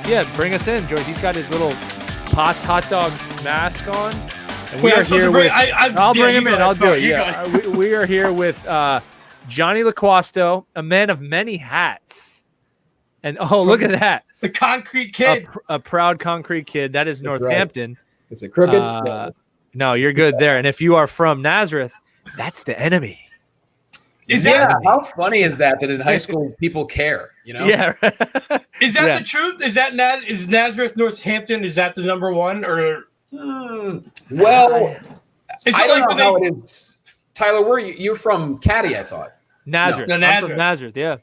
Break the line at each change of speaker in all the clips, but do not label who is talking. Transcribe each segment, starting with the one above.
Yeah, bring us in, George. He's got his little Potts hot dogs mask on. And we are here with. I'll bring him in. I'll do it. Yeah, we are here with Jonny Loquasto, a man of many hats. And look at that.
The concrete kid.
A proud concrete kid. That is Northampton.
Right. Is it crooked?
No, you're good there. And if you are from Nazareth, that's the enemy.
How funny is that in high school people care, you know?
Yeah.
Is that the truth? Is that is Nazareth Northampton? Is that the number one or?
Well, I don't know how it is. Tyler, where you're from? Caddy, I thought.
Nazareth. No, Nazareth. I'm from Nazareth. Yeah.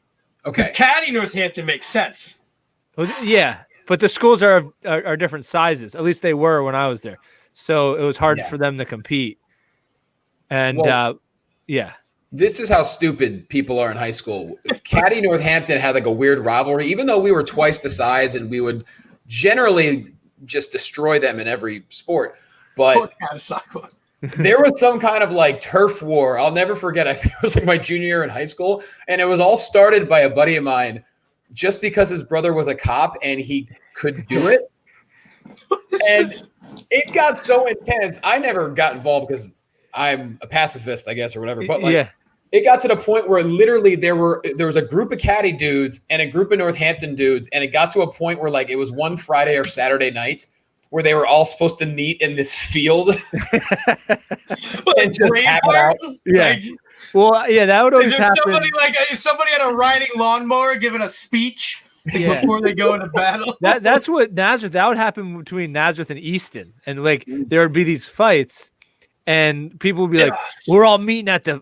Okay.
Because Caddy Northampton makes sense.
Well, yeah, but the schools are different sizes. At least they were when I was there. So it was hard for them to compete. And yeah.
This is how stupid people are in high school. Caddy Northampton had like a weird rivalry, even though we were twice the size and we would generally just destroy them in every sport. But there was some kind of like turf war. I'll never forget. I think it was like my junior year in high school. And it was all started by a buddy of mine just because his brother was a cop and he could do it. And it got so intense. I never got involved because I'm a pacifist, I guess, or whatever. But it got to the point where literally there was a group of Caddy dudes and a group of Northampton dudes, and it got to a point where like it was one Friday or Saturday night where they were all supposed to meet in this field and just have it out.
Yeah. Well, yeah, that would always happen.
Somebody on a riding lawnmower giving a speech before they go into battle.
That's what Nazareth. That would happen between Nazareth and Easton, and like there would be these fights. And people would be like, "We're all meeting at the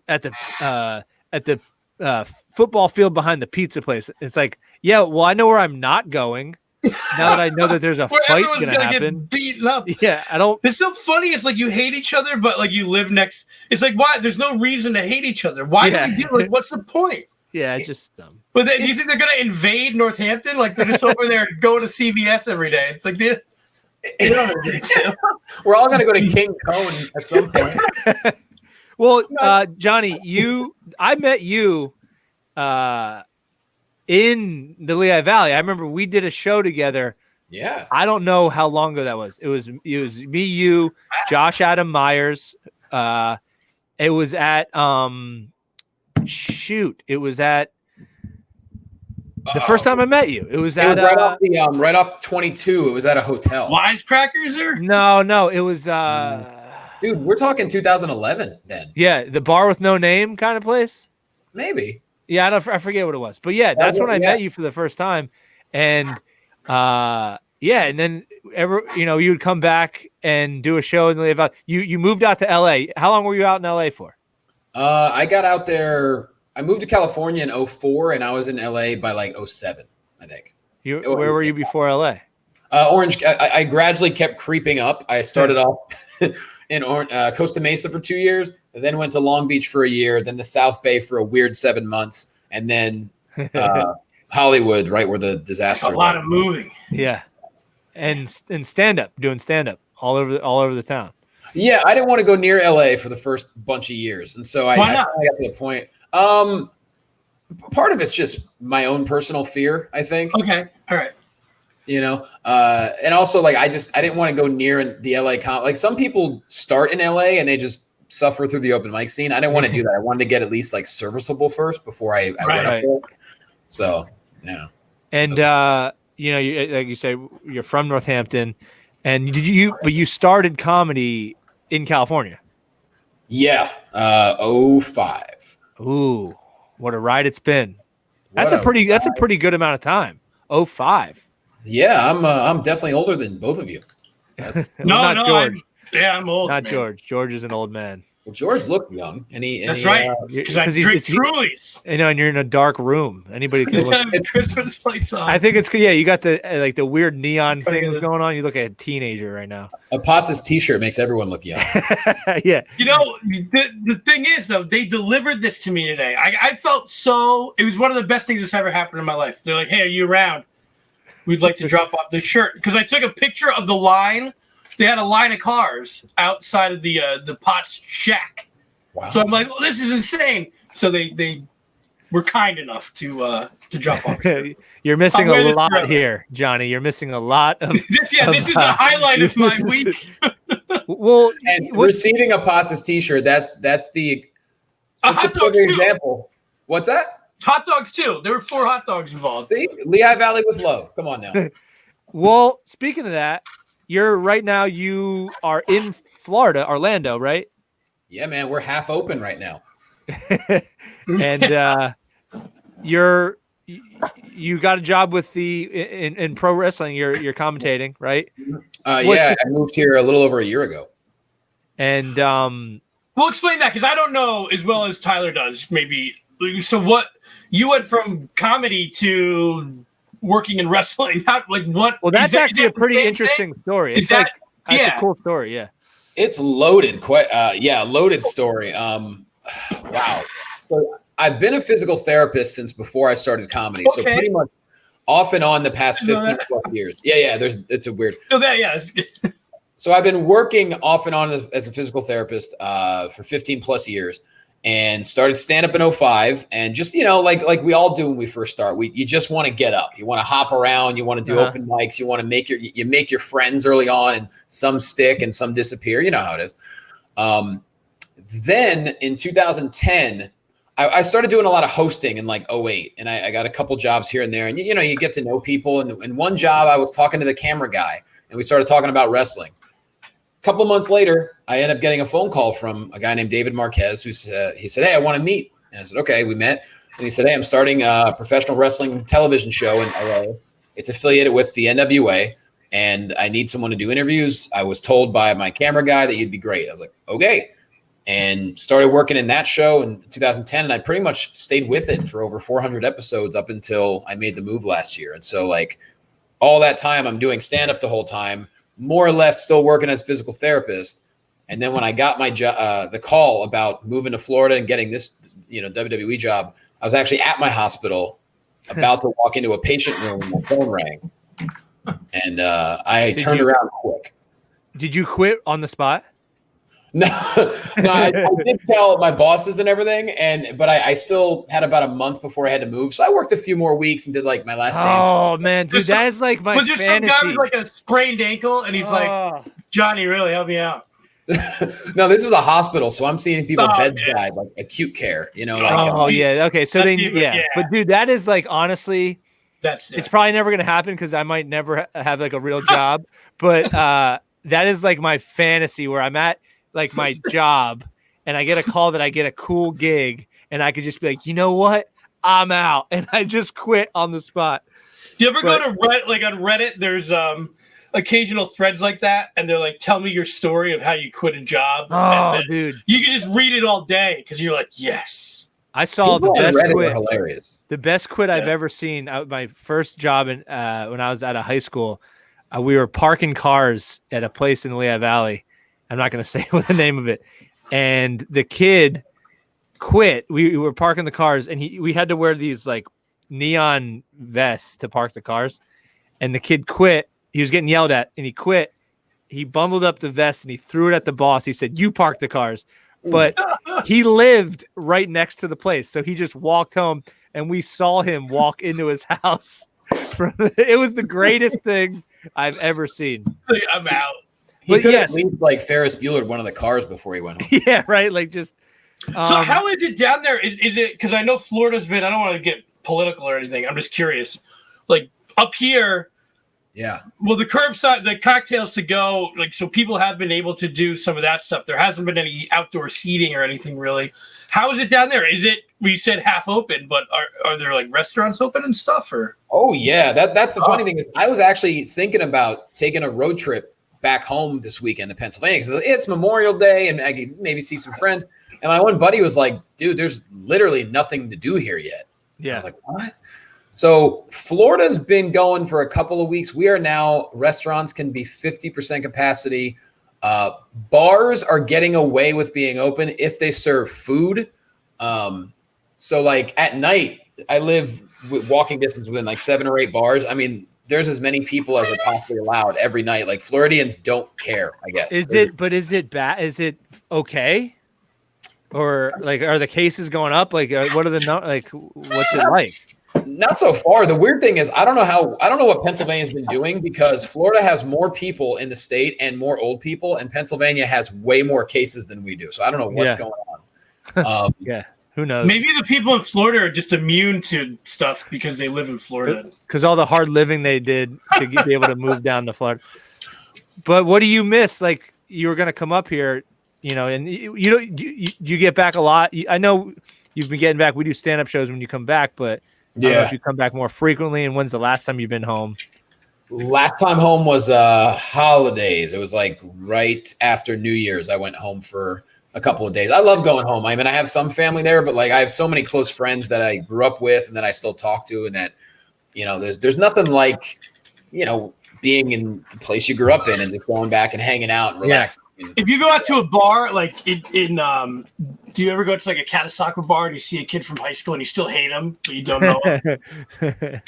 football field behind the pizza place." It's like, yeah, well, I know where I'm not going now that I know that there's a fight going to happen.
Get beaten up.
Yeah, I don't.
It's so funny. It's like you hate each other, but like you live next. It's like why? There's no reason to hate each other. Why do we do? Like, what's the point?
Yeah, it's just dumb.
But do you think they're going to invade Northampton? Like they're just over there going to CVS every day? It's like
we're all going to go to King Cone at some point.
Well, Jonny, I met you in the Lehigh Valley. I remember we did a show together.
Yeah.
I don't know how long ago that was. It was me, you, Josh Adam Myers. It was at it was at the first time I met you. It was
right off 22. It was at a hotel.
Wisecrackers there?
No. It was
dude, we're talking 2011 then.
Yeah, the bar with no name kind of place.
Maybe.
Yeah, I forget what it was, but yeah, that's when I met you for the first time, and and then you would come back and do a show in the Lehigh Valley. You moved out to LA. How long were you out in LA for?
I got out there. I moved to California in 2004, and I was in LA by like 2007, I think.
Where were you before LA?
Orange. I gradually kept creeping up. I started off in Costa Mesa for 2 years, and then went to Long Beach for a year, then the South Bay for a weird 7 months, and then Hollywood, right where the disaster.
That's a lot of moving.
Yeah, and doing stand up all over the town.
Yeah, I didn't want to go near LA for the first bunch of years, and so I got to the point. Part of it's just my own personal fear, I think.
Okay, all right.
And also like I didn't want to go near the LA like some people start in LA and they just suffer through the open mic scene. I didn't want to do that. I wanted to get at least like serviceable first before I went up there. So yeah.
And like you say, you're from Northampton, and but you started comedy in California.
Yeah. 2005.
Ooh, what a ride it's been. That's a pretty good amount of time. 2005.
Yeah, I'm definitely older than both of you.
That's not George.
I'm old.
Not man. George. George is an old man.
Well, George looks young,
that's right. Because I drink Trulies.
And you're in a dark room. Anybody can look.
Christmas lights on.
I think it's you got the weird neon things going on. You look like a teenager right now.
A Potts' t-shirt makes everyone look young.
Yeah.
The thing is though, they delivered this to me today. I felt it was one of the best things that's ever happened in my life. They're like, "Hey, are you around? We'd like to drop off the shirt." Because I took a picture of the line. They had a line of cars outside of the Potts shack. Wow. So I'm like, well, this is insane. So they were kind enough to drop off.
You're missing a lot here, Johnny. You're missing a lot of.
This is the highlight of my week.
Well,
and receiving a Potts' T-shirt. That's the.
Hot dogs too.
Example. What's that?
Hot dogs too. There were 4 hot dogs involved.
See, Lehigh Valley with love. Come on now.
Well, speaking of that, you are in Florida, Orlando, right?
Yeah, man, we're half open right now.
And you got a job with in pro wrestling. You're commentating, right?
I moved here a little over a year ago.
And
we'll explain that because I don't know as well as Tyler does. Maybe so. What you went from comedy to working in wrestling? What?
Well, that's actually a pretty interesting story. It's a cool story. Yeah.
It's loaded, loaded story. Wow. So I've been a physical therapist since before I started comedy. Okay. So pretty much off and on the past 15 plus years. Yeah. It's a weird.
So that,
So I've been working off and on as a physical therapist for 15 plus years, and started stand up in 2005. And just, like we all do when we first start, you just want to get up. You want to hop around. You want to do open mics. You want to make your friends early on, and some stick and some disappear. You know how it is. Then in 2010, I started doing a lot of hosting in 2008, and I got a couple jobs here and there. And, you get to know people. And one job, I was talking to the camera guy, and we started talking about wrestling. A couple of months later, I ended up getting a phone call from a guy named David Marquez, he said, "Hey, I want to meet." And I said, "Okay." We met, and he said, "Hey, I'm starting a professional wrestling television show in LA. It's affiliated with the NWA, and I need someone to do interviews. I was told by my camera guy that you'd be great." I was like, "Okay," and started working in that show in 2010, and I pretty much stayed with it for over 400 episodes up until I made the move last year. And so, all that time, I'm doing stand up the whole time, more or less still working as a physical therapist. And then when I got my the call about moving to Florida and getting this, WWE job, I was actually at my hospital about to walk into a patient room and my phone rang. And I turned around quick.
Did you quit on the spot?
No, I did tell my bosses and everything, but I still had about a month before I had to move, so I worked a few more weeks and did my last dance.
Oh man, dude, that is my fantasy. Was there some guy
with a sprained ankle, and he's like, "Johnny, really help me out"?
No, this is a hospital, so I'm seeing people bedside, acute care.
Okay, so but dude, that is honestly, it's probably never gonna happen because I might never have a real job, but that is my fantasy where I'm at. My job, and I get a call that I get a cool gig, and I could just be like, you know what, I'm out, and I just quit on the spot.
Do you ever go to Reddit? On Reddit, there's occasional threads like that, and they're like, tell me your story of how you quit a job.
Oh, dude,
you can just read it all day because you're like, yes.
I saw the best quit.
Hilarious.
The best quit I've ever seen. My first job when I was out of high school, we were parking cars at a place in the Lehigh Valley. I'm not going to say what the name of it. And the kid quit. We were parking the cars, and we had to wear these neon vests to park the cars. And the kid quit. He was getting yelled at, and he quit. He bundled up the vest, and he threw it at the boss. He said, "You park the cars." But he lived right next to the place. So he just walked home, and we saw him walk into his house. It was the greatest thing I've ever seen.
I'm out.
He could at least Ferris Bueller one of the cars before he went home.
Yeah, right.
So how is it down there? Is it because I know Florida's been? I don't want to get political or anything. I'm just curious. Up here,
yeah.
Well, the curbside, the cocktails to go, so people have been able to do some of that stuff. There hasn't been any outdoor seating or anything really. How is it down there? Is it? We said half open, but are there restaurants open and stuff? Or
oh yeah, that's the funny thing is I was actually thinking about taking a road trip back home this weekend to Pennsylvania because it's Memorial Day and I could maybe see some friends. And my one buddy was like, "Dude, there's literally nothing to do here yet."
Yeah.
I was like, "What?" So Florida's been going for a couple of weeks. We are now, restaurants can be 50% capacity. Bars are getting away with being open if they serve food. So at night, I live walking distance within 7 or 8 bars. I mean, there's as many people as are possibly allowed every night. Floridians don't care, I guess.
Is it bad? Is it okay? or like are the cases going up? Like what are what's it like?
Not so far. The weird thing is I don't know what Pennsylvania's been doing because Florida has more people in the state and more old people, and Pennsylvania has way more cases than we do. So I don't know what's going on.
Yeah. Who knows?
Maybe the people in Florida are just immune to stuff because they live in Florida.
Because all the hard living they did to be able to move down to Florida. But what do you miss? Like you were going to come up here, and you get back a lot. I know you've been getting back. We do stand-up shows when you come back, but I don't know if you come back more frequently. And when's the last time you've been home?
Last time home was holidays. It was like right after New Year's. I went home for a couple of days. I love going home. I mean, I have some family there, but like I have so many close friends that I grew up with and that I still talk to, and that there's nothing like being in the place you grew up in and just going back and hanging out and relaxing.
If you go out to a bar, like do you ever go to like a Catasauqua bar and you see a kid from high school and you still hate him, but you don't know him?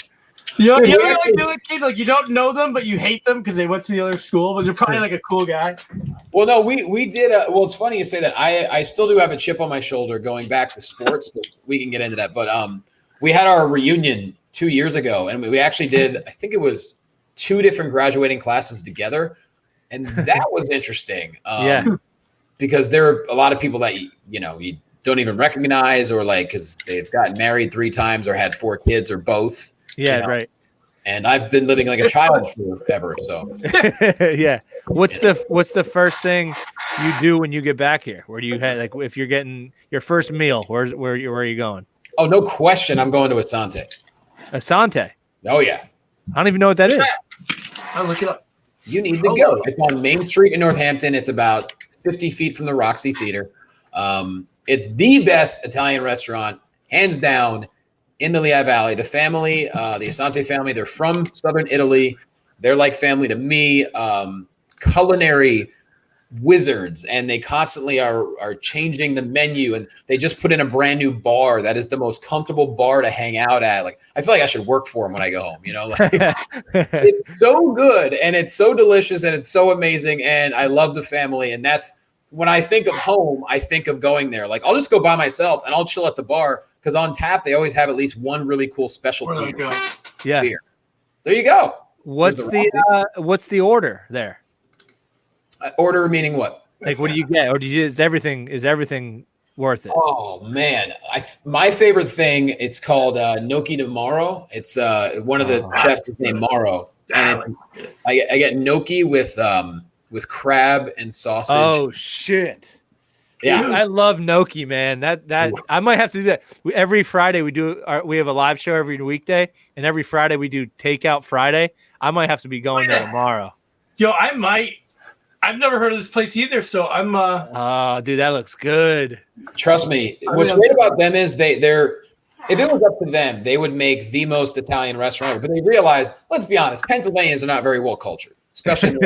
You ever like the other kid, like you don't know them, but you hate them because they went to the other school, but they're probably like a cool guy?
Well, no, we did. Well, it's funny you say that. I still do have a chip on my shoulder going back to sports, but we can get into that. But we had our reunion 2 years ago, and we actually did. I think it was 2 different graduating classes together, and that was interesting. Because there are a lot of people that you don't even recognize, or like because they've gotten married 3 times or had 4 kids or both.
Yeah, right.
And I've been living like a child forever. So
yeah. What's the first thing you do when you get back here? Where do you head? Like if you're getting your first meal, where are you going?
Oh, no question. I'm going to Asante.
Asante.
Oh yeah.
I don't even know what that is.
I'll look it up.
You need to go. It's on Main Street in Northampton. It's about 50 feet from the Roxy Theater. It's the best Italian restaurant, hands down, in the Lehigh Valley. The family, the Asante family, they're from Southern Italy. They're like family to me, culinary wizards, and they constantly are changing the menu, and they just put in a brand new bar that is the most comfortable bar to hang out at. Like I feel like I should work for them when I go home, like, it's so good and it's so delicious and it's so amazing, and I love the family. And that's when I think of home, I think of going there. Like I'll just go by myself and I'll chill at the bar, because on tap they always have at least one really cool specialty beer. There you go.
What's the order there?
Order meaning what?
Like what do you get? Or is everything worth it?
Oh man, my favorite thing, it's called gnocchi di Moro. It's one of the chefs is named Moro, and I get gnocchi with crab and sausage.
Oh shit. Yeah, I love gnocchi, man. That I might have to do that. Every Friday we have a live show every weekday, and every Friday we do Takeout Friday. I might have to be going there tomorrow.
Yo, I might. I've never heard of this place either, so I'm.
Oh, dude, that looks good.
Trust me. What's great about them is they're. If it was up to them, they would make the most Italian restaurant ever. But they realize, let's be honest, Pennsylvanians are not very well cultured, especially.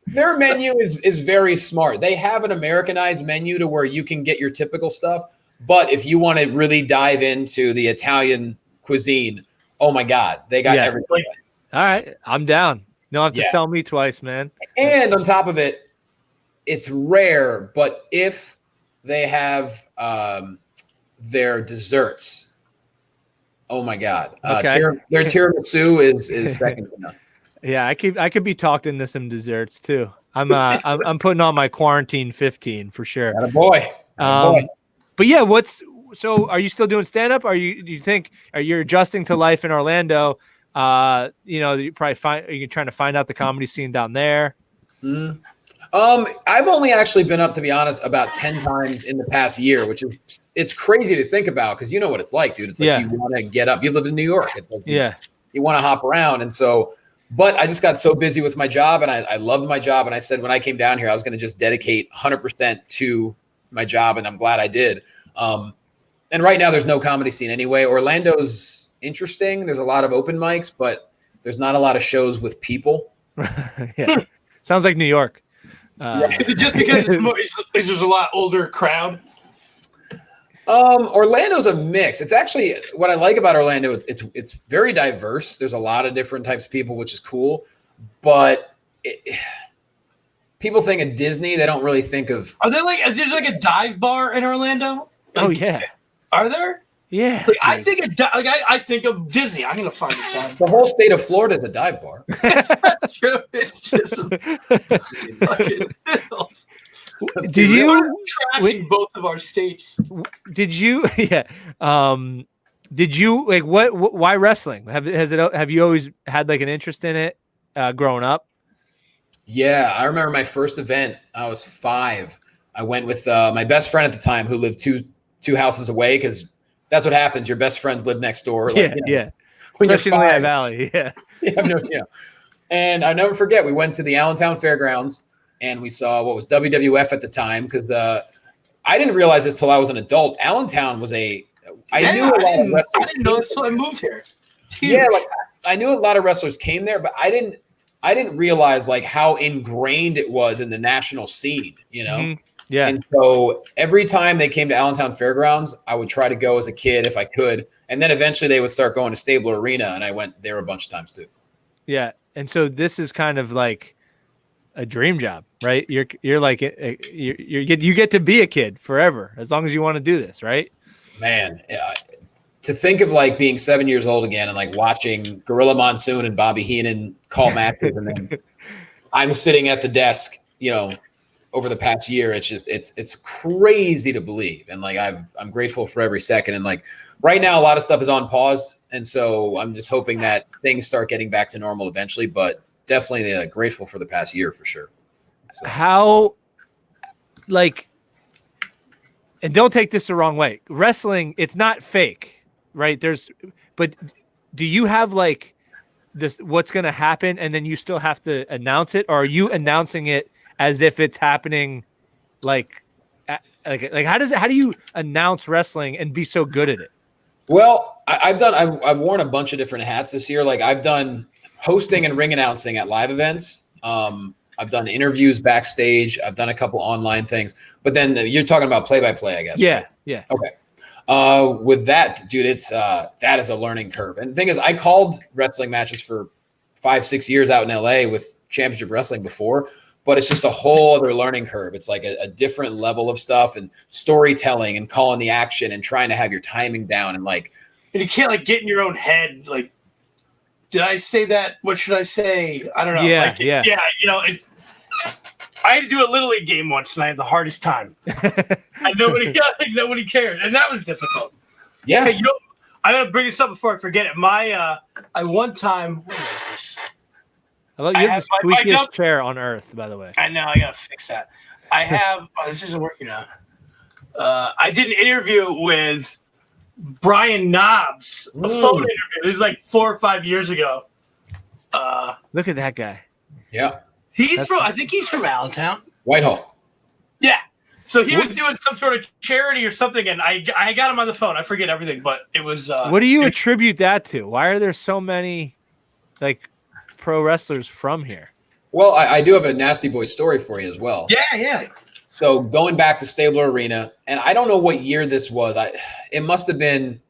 Their menu is very smart. They have an Americanized menu to where you can get your typical stuff. But if you want to really dive into the Italian cuisine, oh my God, they got everything.
All right, I'm down. You don't have to sell me twice, man.
And on top of it, it's rare, but if they have their desserts, oh my God. Their tiramisu is second to none.
Yeah, I could be talked into some desserts too. I'm putting on my quarantine 15 for sure.
Attaboy.
But yeah, so are you still doing stand up? Do you think you're adjusting to life in Orlando? You probably are you trying to find out the comedy scene down there?
I've only actually been up, to be honest, about 10 times in the past year, which is it's crazy to think about, because you know what it's like, dude. It's like you want to get up. You live in New York. It's like you want to hop around, and so. But I just got so busy with my job, and I loved my job. And I said when I came down here, I was going to just dedicate 100% to my job, and I'm glad I did. And right now, there's no comedy scene anyway. Orlando's interesting. There's a lot of open mics, but there's not a lot of shows with people.
Yeah, sounds like New York.
Just because there's a lot older crowd.
Orlando's a mix. It's actually what I like about Orlando. It's very diverse. There's a lot of different types of people, which is cool. But people think of Disney, they don't really think of.
Are there is there like a dive bar in Orlando?
Oh yeah.
Are there?
Yeah.
I think I think of Disney. I'm gonna find it down.
The whole state of Florida is a dive bar.
It's not true. It's just fucking.
Did you
trashing both of our states?
Did you? Yeah. Did you like what? Why wrestling? Have you always had like an interest in it growing up?
Yeah, I remember my first event. I was 5. I went with my best friend at the time, who lived two houses away, because that's what happens. Your best friends live next door. Like,
yeah.
When
Especially in Lehigh Valley. Yeah.
Yeah. And I never forget, we went to the Allentown Fairgrounds and we saw what was WWF at the time, because I didn't realize this till I was an adult. Allentown was I knew a lot of wrestlers.
I didn't know this until I moved here.
Yeah, like I knew a lot of wrestlers came there, but I didn't realize like how ingrained it was in the national scene, you know?
Mm-hmm. Yeah.
And so every time they came to Allentown Fairgrounds, I would try to go as a kid if I could. And then eventually they would start going to Stabler Arena, and I went there a bunch of times too.
Yeah. And so this is kind of like a dream job, right? You're like you get to be a kid forever as long as you want to do this, right?
Man, to think of like being 7 years old again and like watching Gorilla Monsoon and Bobby Heenan call matches, and then I'm sitting at the desk, you know, over the past year, it's just it's crazy to believe, and like I'm grateful for every second. And like right now, a lot of stuff is on pause, and so I'm just hoping that things start getting back to normal eventually. But definitely grateful for the past year for sure. So.
How, like, and don't take this the wrong way. Wrestling, it's not fake, right? But do you have like this? What's going to happen, and then you still have to announce it, or are you announcing it as if it's happening, like how do you announce wrestling and be so good at it?
Well, I've worn a bunch of different hats this year. Like I've done hosting and ring announcing at live events. I've done interviews backstage. I've done a couple online things, but then you're talking about play-by-play, I guess.
Yeah.
Right?
Yeah.
Okay. With that, dude, it's that is a learning curve. And the thing is, I called wrestling matches for 5-6 years out in LA with Championship Wrestling before, but it's just a whole other learning curve. It's like a different level of stuff and storytelling and calling the action and trying to have your timing down. And like,
and you can't like get in your own head. Like, did I say that? What should I say? I don't know.
Yeah.
Like,
yeah.
You know, I had to do a Little League game once, and I had the hardest time. And nobody cared. And that was difficult.
Yeah.
Hey, I'm going to bring this up before I forget it. I one time, what is this?
I love you have the squeakiest chair on earth, by the way.
I know. I got to fix that. I have, this isn't working now. I did an interview with Brian Knobs, a phone interview. This is like 4 or 5 years ago.
Look at that guy.
Yeah.
I think he's from Allentown.
Whitehall.
Yeah. So he was doing some sort of charity or something, and I got him on the phone. I forget everything, but it was.
What do you attribute that to? Why are there so many, like, pro wrestlers from here?
Well, I do have a Nasty Boy story for you as well.
Yeah.
So going back to Stabler Arena, and I don't know what year this was. I must have been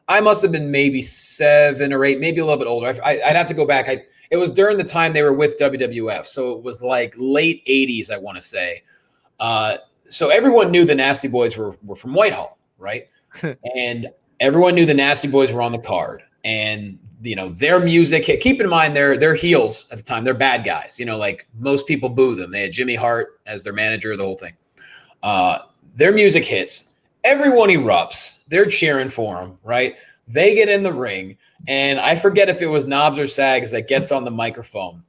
maybe 7 or 8, maybe a little bit older. I'd have to go back. It was during the time they were with WWF, so it was like late 80s, I want to say. So everyone knew the Nasty Boys were from Whitehall, right? And everyone knew the Nasty Boys were on the card. And, you know, their music, keep in mind they're heels at the time. They're bad guys. You know, like most people boo them. They had Jimmy Hart as their manager, the whole thing. Their music hits. Everyone erupts. They're cheering for them, right? They get in the ring. And I forget if it was Knobs or Sags that gets on the microphone.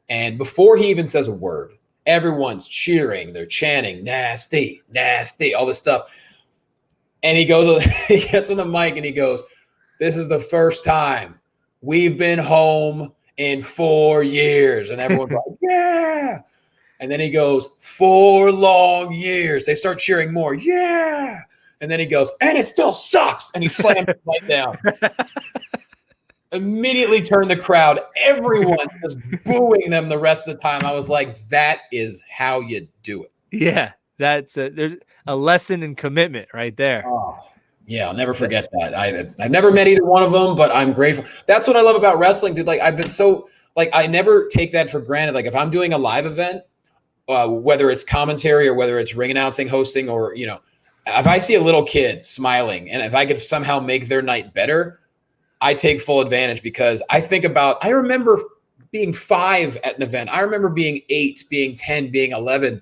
And before he even says a word, everyone's cheering. They're chanting, nasty, nasty, all this stuff. And he gets on the mic and he goes, "This is the first time we've been home in 4 years." And everyone's like, yeah. And then he goes, 4 long years. They start cheering more. Yeah. And then he goes, "And it still sucks." And he slams it right down. Immediately turned the crowd. Everyone was booing them the rest of the time. I was like, that is how you do it.
Yeah. There's a lesson in commitment right there.
Oh, yeah, I'll never forget that. I've never met either one of them, but I'm grateful. That's what I love about wrestling, dude. Like I've been so like I never take that for granted. Like if I'm doing a live event, whether it's commentary or whether it's ring announcing, hosting, or, you know, if I see a little kid smiling and if I could somehow make their night better, I take full advantage, because I remember being 5 at an event. I remember being 8, being 10, being 11.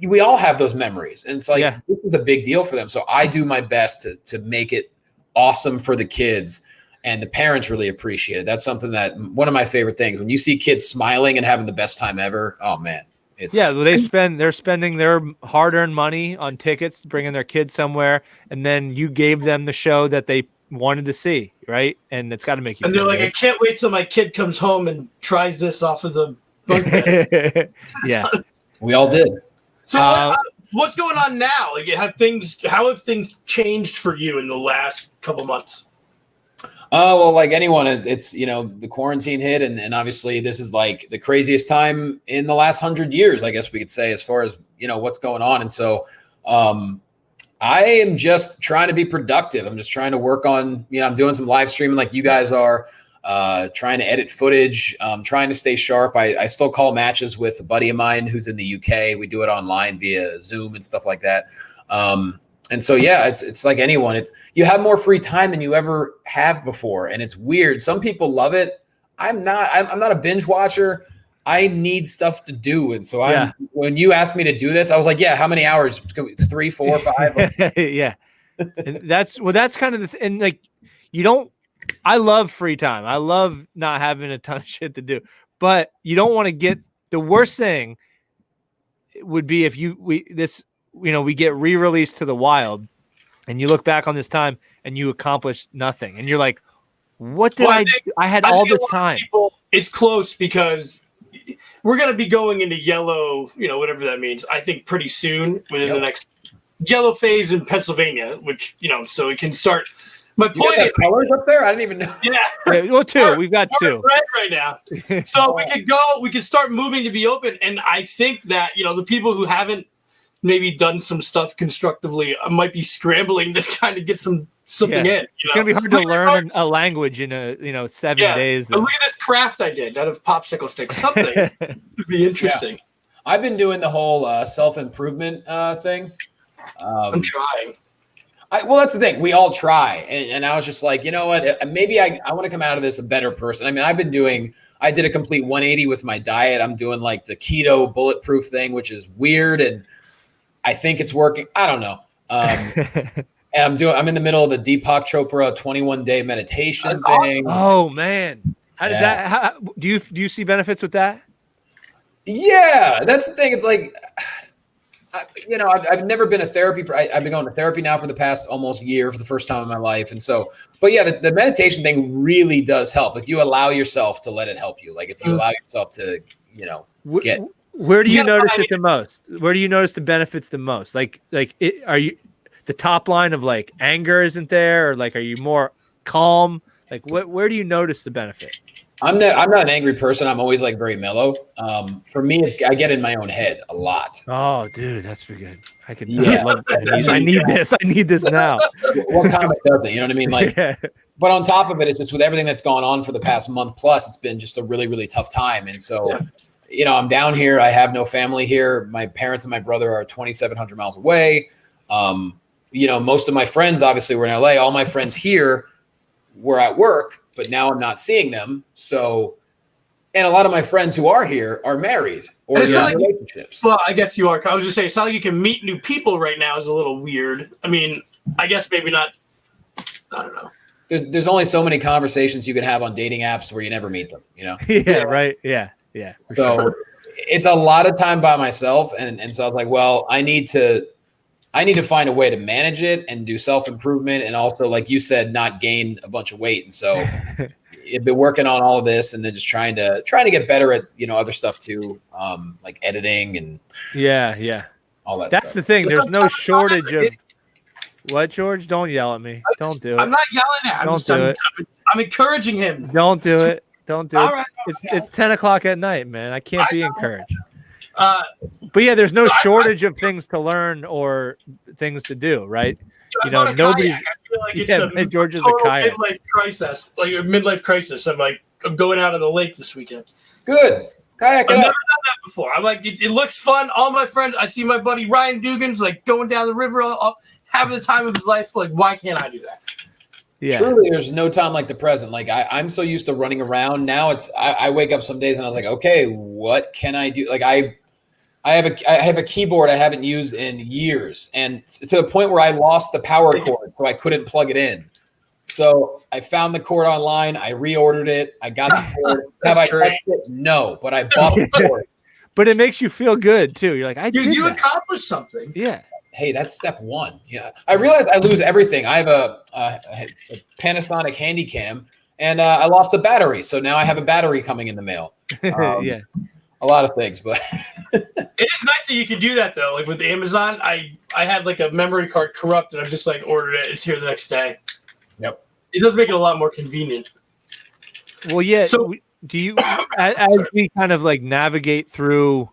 We all have those memories. And it's like, this is a big deal for them. So I do my best to make it awesome for the kids, and the parents really appreciate it. That's something that one of my favorite things, when you see kids smiling and having the best time ever. Oh man.
They're spending their hard-earned money on tickets, bringing their kids somewhere, and then you gave them the show that they wanted to see, right? And it's got to make you.
And they're like, I can't wait till my kid comes home and tries this off of the bunk bed.
Yeah,
we all did.
So what's going on now? Like, how have things changed for you in the last couple months?
Oh, well, like anyone, it's, you know, the quarantine hit, and obviously this is like the craziest time in the last 100 years, I guess we could say, as far as, you know, what's going on. And so I am just trying to be productive. I'm just trying to work on, you know, I'm doing some live streaming like you guys are, trying to edit footage, trying to stay sharp. I still call matches with a buddy of mine who's in the UK. We do it online via Zoom and stuff like that. And so, yeah, it's like anyone. You have more free time than you ever have before, and it's weird. Some people love it. I'm not a binge watcher. I need stuff to do, and so when you asked me to do this, I was like, yeah, how many hours? 3, 4, 5?
Yeah, and that's kind of and like, you don't. I love free time. I love not having a ton of shit to do, but you don't want to get the worst thing. Would be if we get re-released to the wild, and you look back on this time and you accomplished nothing, and you're like, what did I do? I had all this time.
It's close because we're going to be going into yellow, you know, whatever that means, I think pretty soon, within the next yellow phase in Pennsylvania, which, you know, so it can start. My point is,
colors up there. I didn't even know.
Yeah,
well, 2. We've got 2
red right now. So we could start moving to be open, and I think that, you know, the people who haven't maybe done some stuff constructively might be scrambling to kind of get something in.
It's gonna be hard to learn a language in 7 days.
But look at this craft I did out of popsicle sticks. Something would be interesting.
Yeah. I've been doing the whole self-improvement thing.
I'm trying.
Well, that's the thing. We all try. And I was just like, you know what? Maybe I want to come out of this a better person. I mean, I did a complete 180 with my diet. I'm doing like the keto bulletproof thing, which is weird. And I think it's working. I don't know. And I'm in the middle of the Deepak Chopra 21-day meditation thing.
Awesome. Oh man. How does that, do you see benefits with that?
Yeah, that's the thing. It's like, I've never been a therapy. I've been going to therapy now for the past almost year for the first time in my life. And so, but yeah, the meditation thing really does help. If you allow yourself to let it help you, like if you allow yourself to, get.
Where do you notice it the most? Where do you notice the benefits the most? Are you the top line of like anger isn't there, or like, are you more calm? Like where do you notice the benefit?
I'm not an angry person. I'm always like very mellow. For me, I get in my own head a lot.
Oh, dude, that's pretty good. I need this. I need this now.
What comic doesn't? You know what I mean? Like, but on top of it, it's just with everything that's gone on for the past month plus, it's been just a really, really tough time. And so, I'm down here. I have no family here. My parents and my brother are 2,700 miles away. Most of my friends obviously were in LA. All my friends here were at work, but now I'm not seeing them. So, and a lot of my friends who are here are married or in relationships.
Well, I guess you are. I was just saying, it's not like you can meet new people right now is a little weird. I mean, I guess maybe not. I don't know.
There's only so many conversations you can have on dating apps where you never meet them,
Yeah, right. Yeah.
So it's a lot of time by myself. And so I was like, well, I need to find a way to manage it and do self-improvement. And also, like you said, not gain a bunch of weight. And so I've been working on all of this and then just trying to get better at, other stuff too. Like editing and all that
That's
stuff.
The thing. There's no shortage of what, George? Don't yell at me. Don't do it.
I'm not yelling at him. I'm encouraging him.
Don't do it. Don't do it.
Right,
it's 10 o'clock at night, man. I can't be encouraged. But yeah, there's no shordage of things to learn or things to do, right? Nobody's.
I feel like it's
George is a kayak.
Midlife crisis, like a midlife crisis. I'm going out on the lake this weekend.
Good. Kayak
I've
it
never
up.
done that before. I'm like, it looks fun. All my friends, I see my buddy Ryan Dugan's like going down the river, having the time of his life. Like, why can't I do that?
Yeah.
Truly, there's no time like the present. Like I'm so used to running around. Now I wake up some days and I was like, okay, what can I do? Like I have a keyboard I haven't used in years, and to the point where I lost the power cord, so I couldn't plug it in. So I found the cord online. I reordered it. I got the cord. Have I touched it? No, but I bought the cord.
But it makes you feel good too. You're like,
You accomplished something.
Yeah.
Hey, that's step one. Yeah, I realized I lose everything. I have a Panasonic Handycam, and I lost the battery. So now I have a battery coming in the mail.
Yeah.
A lot of things, but
it is nice that you can do that though. Like with Amazon, I had like a memory card corrupt, and I just like ordered it. It's here the next day.
Yep.
It does make it a lot more convenient.
Well, yeah.
So
do you, as we kind of like navigate through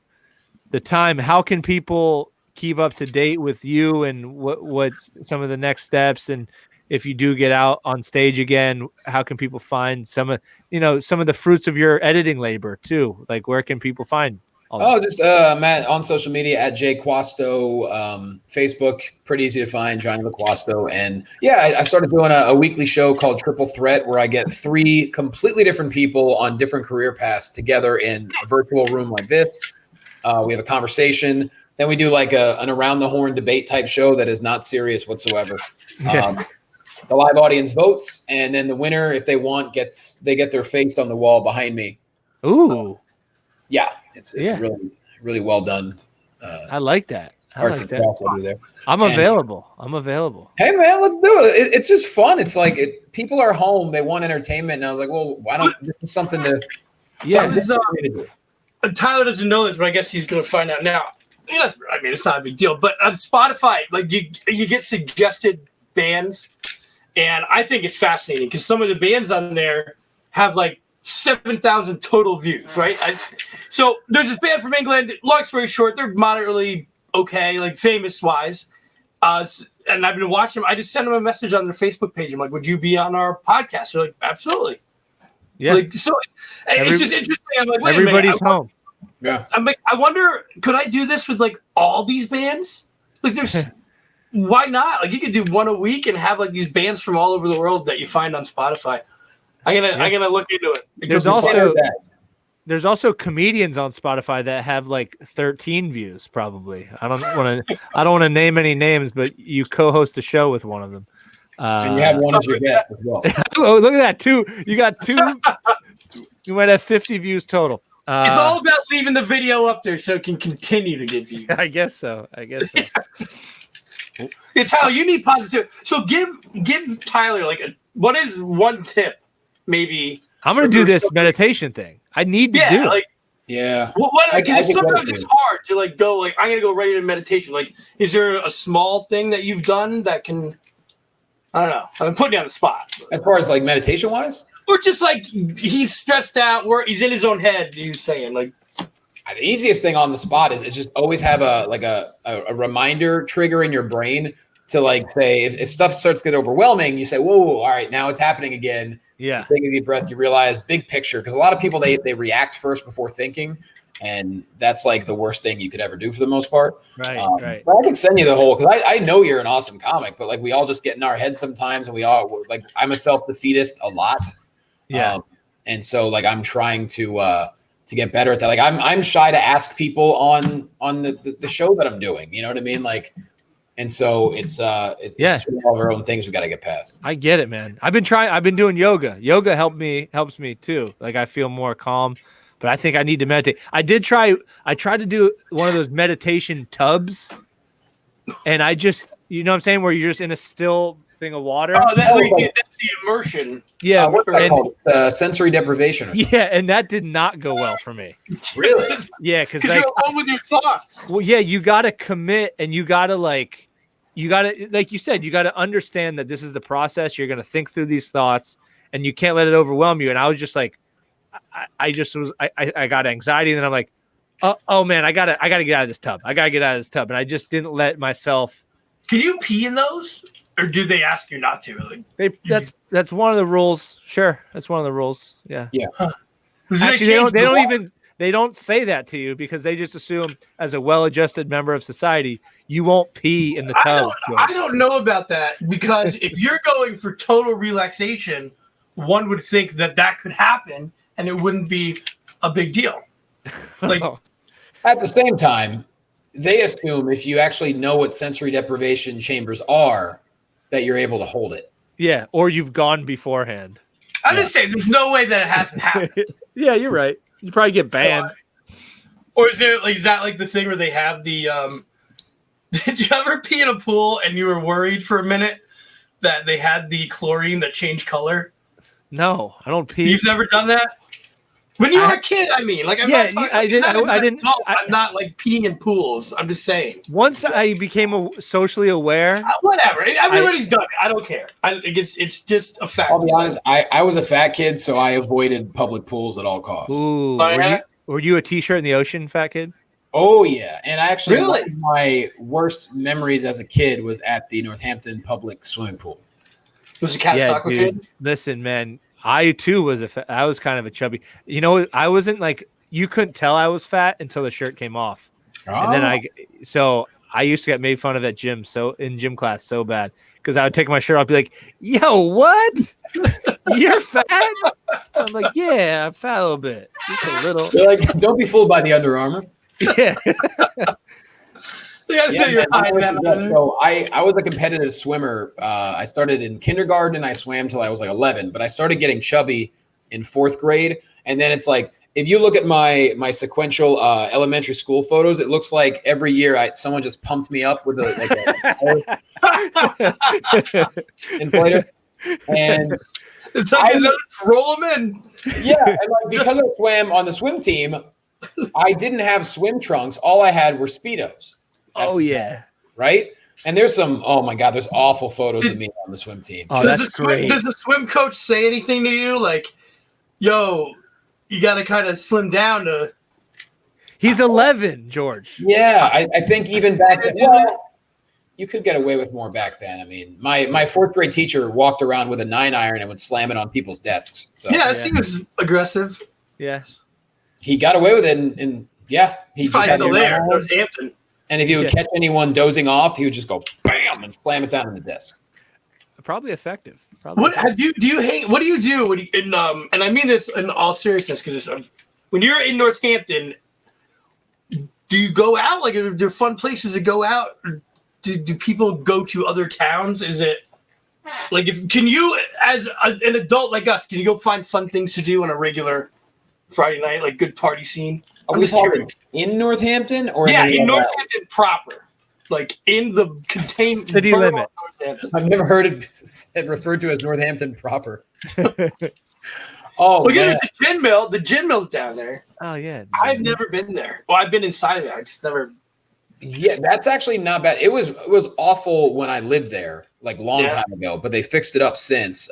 the time, how can people keep up to date with you and what some of the next steps, and if you do get out on stage again, how can people find some of the fruits of your editing labor too? Like, where can people find all
just Matt on social media at @JQuasto, Facebook, pretty easy to find, Jonny Loquasto. And yeah, I started doing a weekly show called Triple Threat, where I get 3 completely different people on different career paths together in a virtual room like this. We have a conversation. Then we do like an around the horn debate type show that is not serious whatsoever. The live audience votes, and then the winner, if they want, get their face on the wall behind me.
Ooh.
Yeah, it's really, really well done.
I like that.
Arts and crafts I do there.
I'm available.
Hey man, let's do it. It's just fun. It's like people are home, they want entertainment, and I was like, well, why don't this is something to do.
Tyler doesn't know this, but I guess he's going to find out now. I mean, it's not a big deal, but on Spotify, like you get suggested bands, and I think it's fascinating because some of the bands on there have like 7,000 total views, right? So there's this band from England. Long story short, they're moderately okay, like famous wise, and I've been watching them. I just sent them a message on their Facebook page. I'm like, "Would you be on our podcast?" They're like, "Absolutely."
Yeah.
Like, so it's just interesting. I'm like, wait
everybody's
a minute.
home.
Yeah.
I'm like, I wonder, could I do this with like all these bands? Like, there's why not? Like, you could do one a week and have like these bands from all over the world that you find on Spotify. I'm gonna look into it.
There's also comedians on Spotify that have like 13 views. Probably. I don't want to name any names, but you co-host a show with one of them.
And you have one as your guest as well.
Oh, look at that! 2. You got 2. You might have 50 views total.
It's all about leaving the video up there so it can continue to get views.
I guess so.
It's how you need positivity. So give Tyler like what is one tip? Maybe
I'm gonna do this meditation thing. I need to do it.
Yeah.
Because sometimes it's hard to like go like I'm gonna go right into meditation. Like, is there a small thing that you've done that can? I don't know. I'm putting you on the spot.
As far as like meditation wise,
or just like he's stressed out, where he's in his own head. He's saying like.
The easiest thing on the spot is just always have a reminder trigger in your brain to like say if stuff starts to get overwhelming, you say, whoa, all right, now it's happening again.
Yeah.
You take a deep breath, you realize big picture. Because a lot of people, they react first before thinking. And that's like the worst thing you could ever do for the most part.
Right.
But I can send you the whole, because I know you're an awesome comic, but like we all just get in our heads sometimes, and we all like, I'm a self-defeatist a lot.
Yeah.
And so like I'm trying to get better at that. Like I'm shy to ask people on the show that I'm doing. You know what I mean? Like, and so it's all of our own things we got to get past.
I get it, man. I've been doing yoga. Yoga helps me too. Like I feel more calm, but I think I need to meditate. I tried to do one of those meditation tubs, and I just, you know what I'm saying? Where you're just in a still thing of water.
Oh, that's the immersion.
Yeah.
What's that called? Sensory deprivation or something.
Yeah, and that did not go well for me.
Really?
Yeah, because
you're alone with your thoughts.
Well, yeah, you got to commit, and you got to like you said, you got to understand that this is the process. You're going to think through these thoughts, and you can't let it overwhelm you. And I was just like, I got anxiety, and then I'm like, oh man, I gotta get out of this tub. And I just didn't let myself.
Can you pee in those? Or do they ask you not to? Like,
that's one of the rules. Sure, that's one of the rules. Yeah.
Yeah.
Huh.
Actually, they don't they don't say that to you because they just assume as a well-adjusted member of society, you won't pee in the tub.
I don't know about that because if you're going for total relaxation, one would think that could happen and it wouldn't be a big deal. Like
at the same time, they assume if you actually know what sensory deprivation chambers are, that you're able to hold it.
Yeah, or you've gone beforehand.
I'm just saying, there's no way that it hasn't happened.
Yeah, you're right. You probably get banned.
Or is that like the thing where they have the did you ever pee in a pool and you were worried for a minute that they had the chlorine that changed color?
No, I don't pee.
You've never done that? When you were a kid, I mean, like,
I didn't.
I'm not like peeing in pools. I'm just saying.
Once I became socially aware,
whatever. Everybody's done it. I don't care. It's just a fact.
I'll be honest. I was a fat kid, so I avoided public pools at all costs.
Ooh, were you a T-shirt in the ocean, fat kid?
Oh yeah, and actually,
really?
One of my worst memories as a kid was at the Northampton public swimming pool.
Was a cat soccer kid?
Listen, man. I too was I was kind of a chubby. You know, I wasn't like you couldn't tell I was fat until the shirt came off, and then I used to get made fun of at gym in gym class so bad because I would take my shirt off, be like, "Yo, what? You're fat?" I'm like, "Yeah, I'm fat a little bit, just a little."
They're like, "Don't be fooled by the Under Armour."
Yeah.
So I was a competitive swimmer. I started in kindergarten and I swam till I was like 11, but I started getting chubby in 4th grade. And then it's like, if you look at my sequential elementary school photos, it looks like every year someone just pumped me up with a inflator. And
it's like roll them in.
Yeah, and like, because I swam on the swim team, I didn't have swim trunks. All I had were Speedos.
Yeah.
Right? And there's some, oh my God, there's awful photos of me on the swim team.
Oh, that's great.
Does the swim coach say anything to you? Like, yo, you got to kind of slim down to.
He's 11, George.
Yeah, I think even back then, you could get away with more back then. I mean, my 4th grade teacher walked around with a 9-iron and would slam it on people's desks. So
yeah, it seems aggressive.
Yeah.
He got away with it, and
he's probably still there. Northampton.
And if he would catch anyone dozing off, he would just go bam and slam it down on the desk.
Probably effective.
What do you hate? What do you do when and I mean this in all seriousness because when you're in Northampton, do you go out? Like, are there fun places to go out? Or do people go to other towns? Is it like can you as an adult like us can you go find fun things to do on a regular Friday night, like good party scene?
Are we talking in Northampton or
in Northampton proper, like in the contained
city limits?
I've never heard it referred to as Northampton proper.
Look at the gin mill. The gin mill's down there.
Oh yeah,
I've never been there. Well, I've been inside of it. I just never.
Yeah, that's actually not bad. It was awful when I lived there, like long time ago, but they fixed it up since.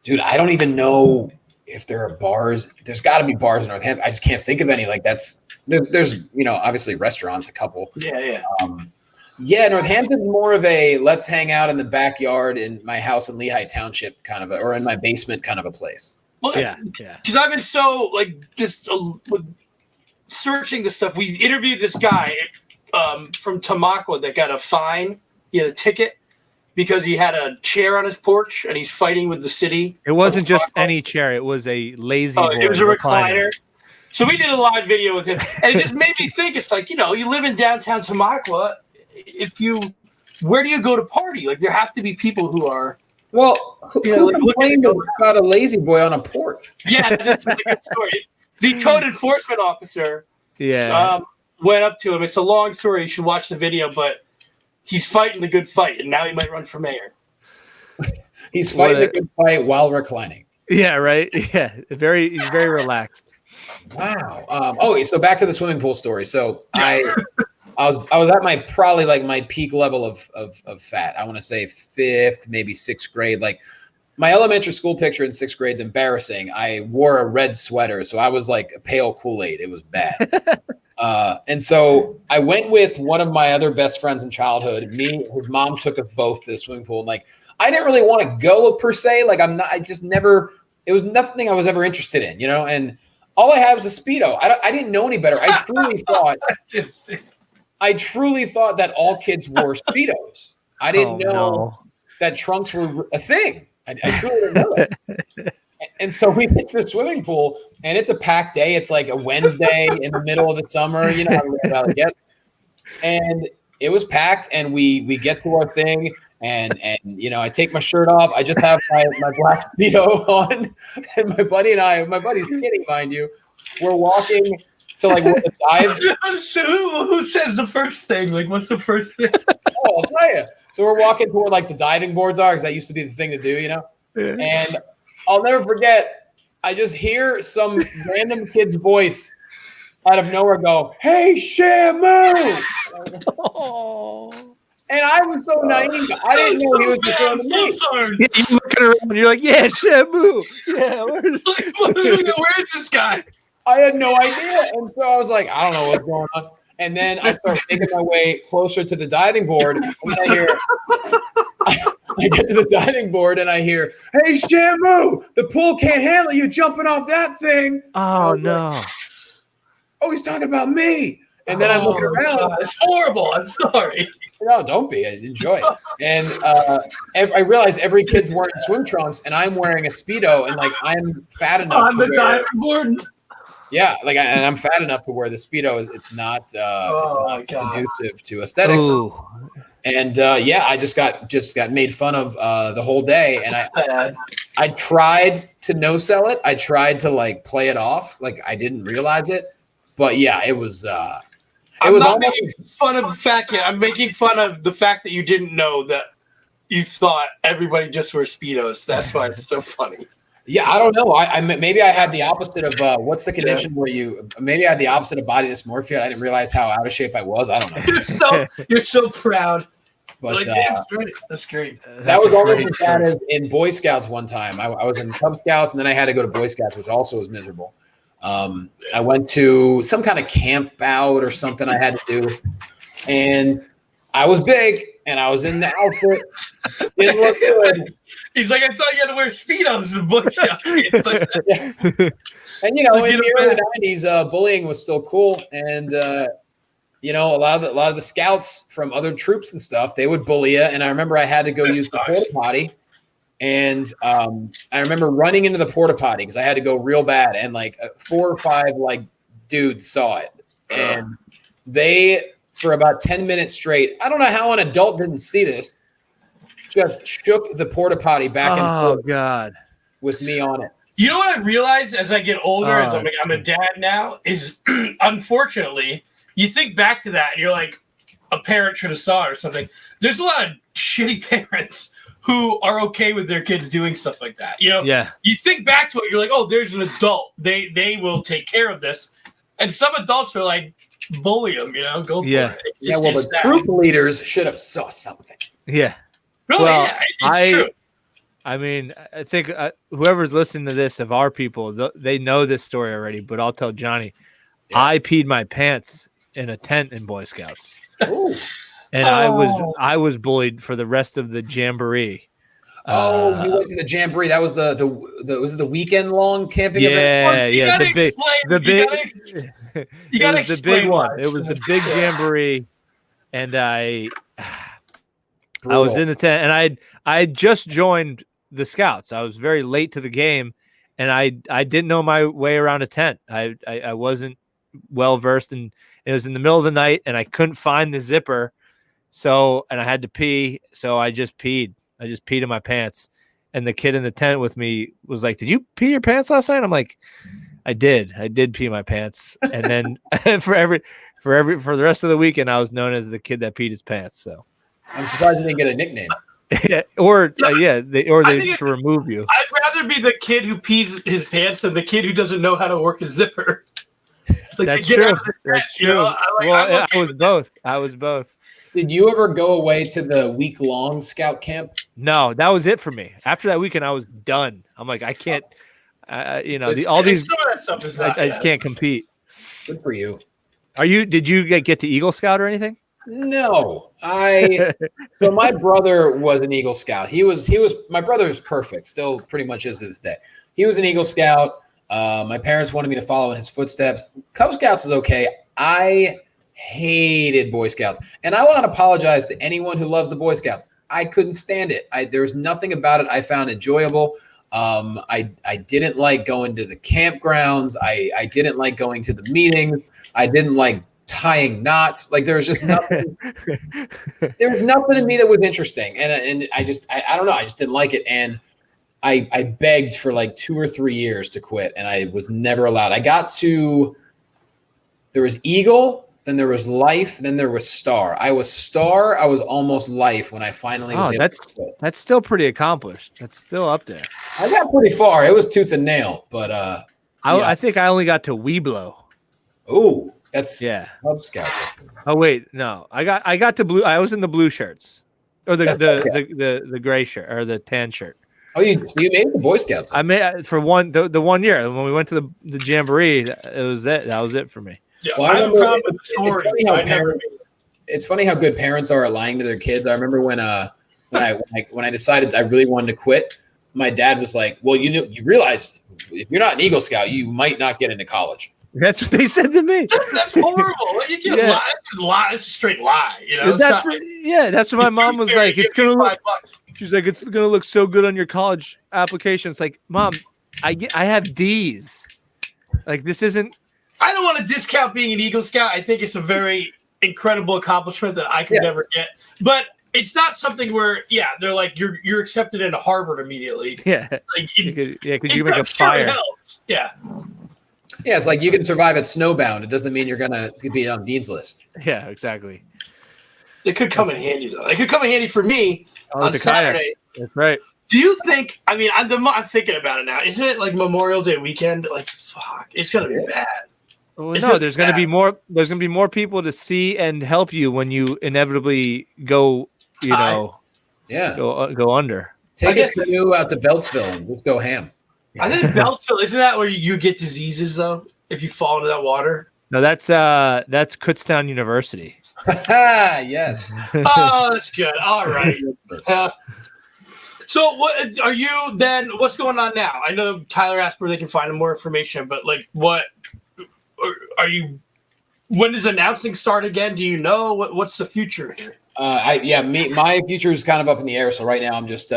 Dude, I don't even know if there are bars. There's got to be bars in Northampton. I just can't think of any. Like there's obviously restaurants, a couple.
Yeah.
Northampton's more of a let's hang out in the backyard in my house in Lehigh Township kind of or in my basement kind of a place.
Well, because I've been so like just searching this stuff. We interviewed this guy from Tamaqua that got a fine. He had a ticket because he had a chair on his porch and he's fighting with the city.
It wasn't just any chair; it was a lazy boy.
It was a recliner. So we did a live video with him, and it just made me think. It's like, you live in downtown Tamaqua. Where do you go to party? Like, there have to be people who are.
Well, who complained about a lazy boy on a porch?
Yeah, this is a good story. The code enforcement officer went up to him. It's a long story. You should watch the video, but he's fighting the good fight, and now he might run for mayor.
He's fighting the good fight while reclining.
Yeah, right. Yeah, he's very relaxed.
Wow. So back to the swimming pool story. So I was at my probably like my peak level of fat. I want to say 5th, maybe 6th grade. Like my elementary school picture in 6th grade is embarrassing. I wore a red sweater, so I was like a pale Kool-Aid. It was bad. And so I went with one of my other best friends in childhood. His mom took us both to the swimming pool. And like, I didn't really want to go per se. Like it was nothing I was ever interested in, and all I had was a Speedo. I didn't know any better. I truly thought that all kids wore Speedos. I didn't know that trunks were a thing. I truly didn't know that. And so we get to the swimming pool, and it's a packed day. It's like a Wednesday in the middle of the summer. You know how it gets. And it was packed, and we get to our thing, and you know, I take my shirt off. I just have my black Speedo on, and my buddy's kidding, mind you. We're walking to like the dive.
So who says the first thing? Like, what's the first thing?
Oh, I'll tell you. So we're walking to where like the diving boards are, because that used to be the thing to do, you know. Yeah. And I'll never forget. I just hear some random kid's voice out of nowhere go, "Hey, Shamu!" And I was so naive. I didn't know he was referring to me.
Yeah, you looking around, and you're like, "Yeah, Shamu. Yeah,
where's this guy?"
I had no idea, and so I was like, "I don't know what's going on." And then I start making my way closer to the diving board, and I get to the diving board, and I hear, "Hey, Shamu, the pool can't handle you jumping off that thing."
Oh no!
Oh, he's talking about me. And then I'm looking around.
God, it's horrible. I'm sorry.
No, don't be. I enjoy it. And I realize every kid's wearing swim trunks, and I'm wearing a Speedo, and like I'm fat enough
on the diving board.
Yeah, like and I'm fat enough to wear the Speedo. It's not conducive to aesthetics. Ooh. And I just got made fun of the whole day, and I tried to no sell it. I tried to like play it off, like I didn't realize it. But yeah, it was.
I'm not making fun of the fact yet. I'm making fun of the fact that you didn't know that you thought everybody just wears Speedos. That's why it's so funny.
Yeah, I don't know. I maybe I had the opposite of what's the condition where you maybe I had the opposite of body dysmorphia. I didn't realize how out of shape I was. I don't know.
You're so proud.
But
like, that's great. That's great.
That was almost as bad as in Boy Scouts one time. I was in Cub Scouts, and then I had to go to Boy Scouts, which also was miserable. I went to some kind of camp out or something I had to do, and I was big, and I was in the outfit. Didn't look good.
He's like, I thought you had to wear Speedos in Boy Scouts.
Yeah. And you know, in the early '90s, bullying was still cool, and you know, a lot of the scouts from other troops and stuff, they would bully you. And I remember I had to go use the porta potty. And I remember running into the porta potty because I had to go real bad, and like 4 or 5 like dudes saw it, and they for about 10 minutes straight. I don't know how an adult didn't see this. Just shook the porta potty back and forth.
God,
with me on it.
You know what I realized as I get older, as I'm a dad now, is unfortunately you think back to that and you're like, a parent should have saw it or something. There's a lot of shitty parents who are okay with their kids doing stuff like that. You know, you think back to it, you're like, oh, there's an adult. They will take care of this. And some adults are like, bully them, you know, go for it.
Yeah, well, the troop leaders should have saw something.
Yeah.
Really? Well, yeah, it's true.
I mean, I think whoever's listening to this of our people, they know this story already, but I'll tell Johnny. Yeah. I peed my pants in a tent in Boy Scouts.
Ooh.
And I was bullied for the rest of the jamboree.
Oh, you went to the jamboree. That was was it the weekend long camping
event? Yeah, the big one. It was the big jamboree, and I was in the tent, and I just joined the Scouts. I was very late to the game, and I didn't know my way around a tent. I wasn't well versed, and it was in the middle of the night, and I couldn't find the zipper. So, and I had to pee, so I just peed. I just peed in my pants. And the kid in the tent with me was like, "Did you pee your pants last night?" I'm like, I did pee my pants. And then for the rest of the weekend, I was known as the kid that peed his pants. So
I'm surprised you didn't get a nickname.
they just remove you.
I'd rather be the kid who pees his pants than the kid who doesn't know how to work a zipper.
Like, that's true. That's true. You know, I was both.
Did you ever go away to the week-long scout camp?
No, that was it for me. After that weekend, I was done. I'm like, I can't. All these.
Some of that stuff is not.
I can't compete.
Good for you.
Did you get to Eagle Scout or anything?
No, so my brother was an Eagle Scout. My brother was perfect. Still, pretty much is to this day. He was an Eagle Scout. My parents wanted me to follow in his footsteps. Cub Scouts is okay. I hated Boy Scouts. And I want to apologize to anyone who loves the Boy Scouts. I couldn't stand it. There was nothing about it I found enjoyable. I didn't like going to the campgrounds. I didn't like going to the meetings. I didn't like tying knots. Like there was just nothing. There was nothing in me that was interesting. And I don't know. I just didn't like it. And I begged for like 2 or 3 years to quit, and I was never allowed. There was Eagle, then there was Life, then there was Star. I was Star. I was almost Life when I finally was able to quit.
That's still pretty accomplished. That's still up there.
I got pretty far. It was tooth and nail, but
I think I only got to Weeblo.
Oh, that's Cub Scout.
Oh wait, no. I got to blue. I was in the blue shirts. Or the gray shirt or the tan shirt.
Oh, you made the Boy Scouts.
I made for the 1 year when we went to the jamboree. It was it. That was it for me.
Yeah, well, I have a problem with the story.
It's funny how good parents are at lying to their kids. I remember when I decided I really wanted to quit, my dad was like, "Well, you realize if you're not an Eagle Scout, you might not get into college."
That's what they said to me.
That's horrible. You can't lie. It's a straight lie. You know.
That's what my mom was like. It's gonna look. She's like, it's gonna look so good on your college application. It's like, Mom, I have D's. Like this isn't.
I don't want to discount being an Eagle Scout. I think it's a very incredible accomplishment that I could never get. But it's not something where, they're like you're accepted into Harvard immediately.
Yeah,
like
because you make a fire.
Yeah.
Yeah, it's like you can survive at Snowbound. It doesn't mean you're gonna be on Dean's List.
Yeah, exactly.
It could come in handy though. It could come in handy for me on Saturday.
That's right.
Do you think? I mean, I'm thinking about it now. Isn't it like Memorial Day weekend? Like, fuck, it's gonna be bad.
Well, no, there's gonna be more. There's gonna be more people to see and help you when you inevitably go. Go under.
Take a canoe out to Beltsville and just go ham.
I think Beltsville, isn't that where you get diseases though if you fall into that water?
No, that's Kutztown University.
Yes.
Oh, that's good. All right. So what are you then? What's going on now? I know Tyler asked where they can find more information, but like, what are you? When does announcing start again? Do you know what's the future here?
My future is kind of up in the air. So right now I'm just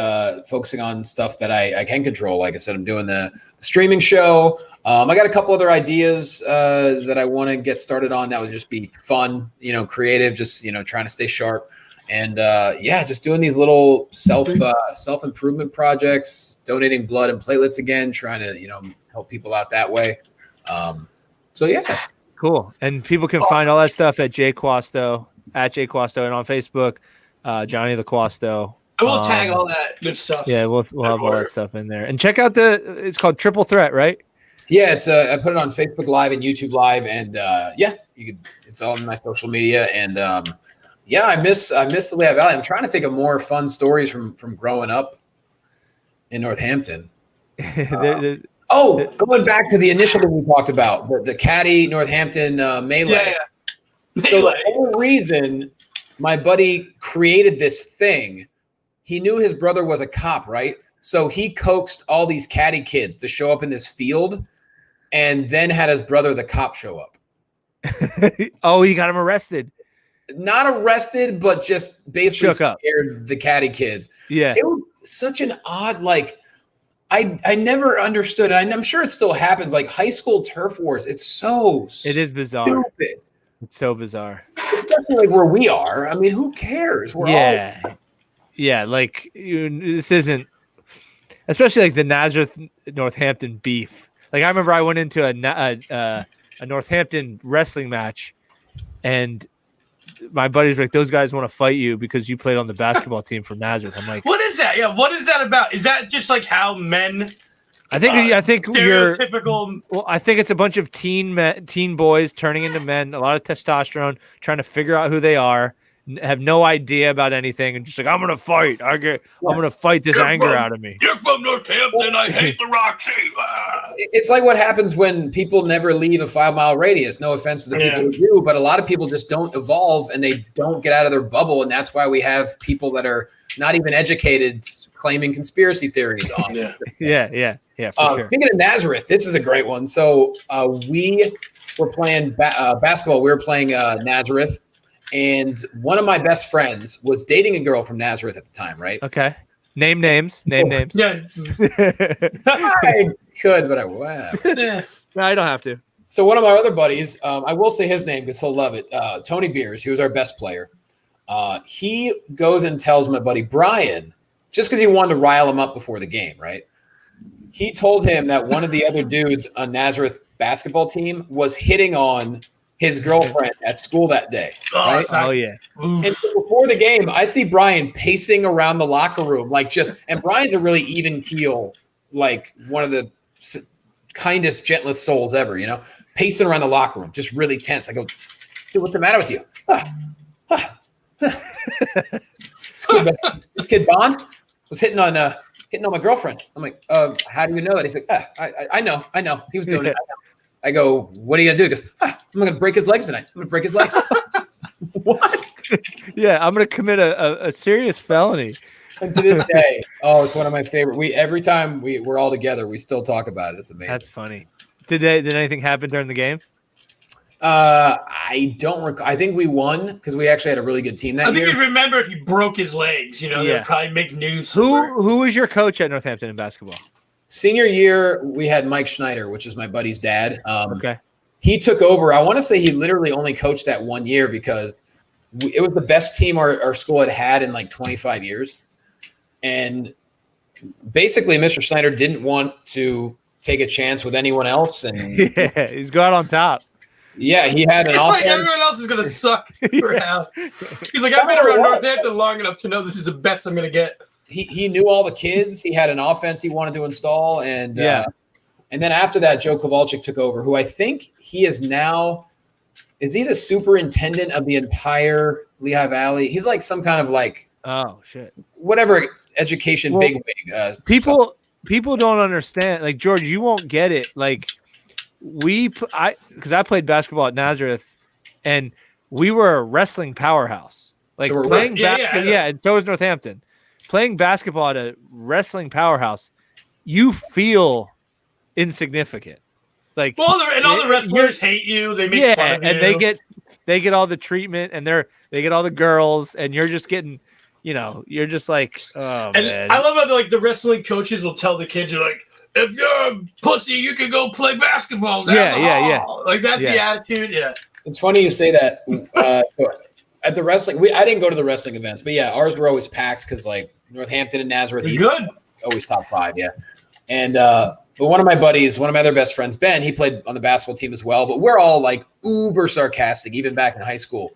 focusing on stuff that I can control. Like I said, I'm doing the streaming show. I got a couple other ideas that I want to get started on. That would just be fun, creative, just, trying to stay sharp. And just doing these little self-improvement projects, donating blood and platelets again, trying to, help people out that way.
Cool. And people can find all that stuff at JQuasto, at JQuasto, and on Facebook, Jonny Loquasto.
We'll tag all that good stuff.
Yeah, we'll have all that stuff in there. And check out it's called Triple Threat, right?
Yeah, it's I put it on Facebook Live and YouTube Live, and it's all in my social media. And I miss the Lehigh Valley. I'm trying to think of more fun stories from growing up in Northampton. Going back to the initial thing we talked about, the Caddy Northampton melee. Yeah. So the whole reason my buddy created this thing, he knew his brother was a cop, right? So he coaxed all these Caddy kids to show up in this field, and then had his brother, the cop, show up.
Oh, he got him arrested.
Not arrested, but just basically scared the Caddy kids.
Yeah.
It was such an odd, I never understood, and I'm sure it still happens, like high school turf wars. It is
bizarre.
Stupid.
It's so bizarre.
Especially like where we are. I mean, who cares?
This isn't, especially like the Nazareth Northampton beef. Like I remember I went into a Northampton wrestling match, and my buddies were like, "Those guys want to fight you because you played on the basketball team for Nazareth." I'm like,
"What is that? Yeah, what is that about? Is that just like how men?"
I think
stereotypical.
I think it's a bunch of teen boys turning into men, a lot of testosterone, trying to figure out who they are, have no idea about anything, and just like, I'm gonna fight. I'm gonna fight this anger out of me.
You're from Northampton. I hate the Roxy.
It's like what happens when people never leave a 5-mile radius. No offense to the people who do, but a lot of people just don't evolve and they don't get out of their bubble, and that's why we have people that are not even educated claiming conspiracy theories on.
Yeah. Yeah, for sure.
Speaking of Nazareth, this is a great one. So we were playing basketball. We were playing Nazareth, and one of my best friends was dating a girl from Nazareth at the time, right?
Okay. Name names. Name names.
Yeah.
I could, but I won't.
Yeah.
No, I don't have to.
So one of my other buddies, I will say his name because he'll love it. Tony Beers, he was our best player. He goes and tells my buddy Brian, just because he wanted to rile him up before the game, right? He told him that one of the other dudes on Nazareth basketball team was hitting on his girlfriend at school that day. Right?
Oh, yeah.
Oof.
And so before the game, I see Brian pacing around the locker room, and Brian's a really even keel, like one of the kindest, gentlest souls ever, pacing around the locker room, just really tense. I go, dude, what's the matter with you? This kid Bond was hitting on my girlfriend. I'm like, how do you know that? He's like, I know. He was doing it. I go, what are you gonna do? He goes, I'm gonna break his legs tonight. I'm gonna break his legs. What?
Yeah, I'm gonna commit a serious felony.
And to this day, it's one of my favorite. Every time we're all together, we still talk about it. It's amazing.
That's funny. Did anything happen during the game?
I don't recall. I think we won because we actually had a really good team that year.
I think you'd remember if he broke his legs. They'd probably make news.
Who was your coach at Northampton in basketball?
Senior year, we had Mike Schneider, which is my buddy's dad.
Okay.
He took over. I want to say he literally only coached that 1 year because it was the best team our school had in like 25 years. And basically, Mr. Schneider didn't want to take a chance with anyone else. And
yeah, he's got on top.
Yeah, he had an
like
offense.
everyone else is going to suck for now. He's like, I've been around Northampton long enough to know this is the best I'm going to get.
He knew all the kids. He had an offense he wanted to install. And and then after that, Joe Kowalczyk took over, who I think he is now – is he the superintendent of the entire Lehigh Valley? He's like some kind of like –
oh, shit.
Whatever education bigwig.
People don't understand. Like, George, you won't get it. Like, because I played basketball at Nazareth, and we were a wrestling powerhouse. Like,
so
playing basketball. Yeah, and so is Northampton. Playing basketball at a wrestling powerhouse, you feel insignificant. Like,
all the wrestlers hate you. They make fun of you.
And they get all the treatment, and they get all the girls, and you're just getting, you're just like, oh,
and
man.
I love how the wrestling coaches will tell the kids, you're like, if you're a pussy, you can go play basketball.
Yeah.
Like that's the attitude. Yeah.
It's funny you say that. So at the wrestling, I didn't go to the wrestling events, but yeah, ours were always packed because like Northampton and Nazareth,
good,
always top 5, yeah. And but one of my buddies, one of my other best friends, Ben, he played on the basketball team as well. But we're all like uber sarcastic, even back in high school.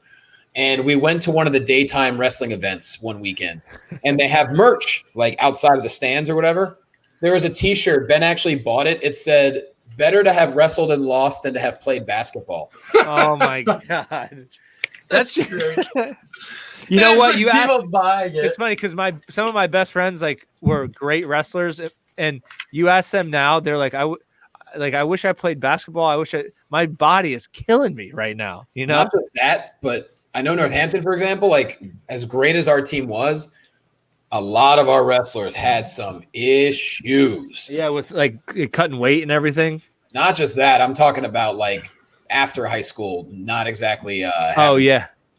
And we went to one of the daytime wrestling events one weekend, and they have merch like outside of the stands or whatever. There was a T-shirt. Ben actually bought it. It said, "Better to have wrestled and lost than to have played basketball."
Oh my god, that's great. You know what? You asked. It's funny because some of my best friends were great wrestlers, and you ask them now, they're like, I wish I played basketball. My body is killing me right now.
Not just that, but I know Northampton, for example, like as great as our team was, a lot of our wrestlers had some issues.
Yeah, with like cutting weight and everything.
Not just that. I'm talking about like after high school, not exactly.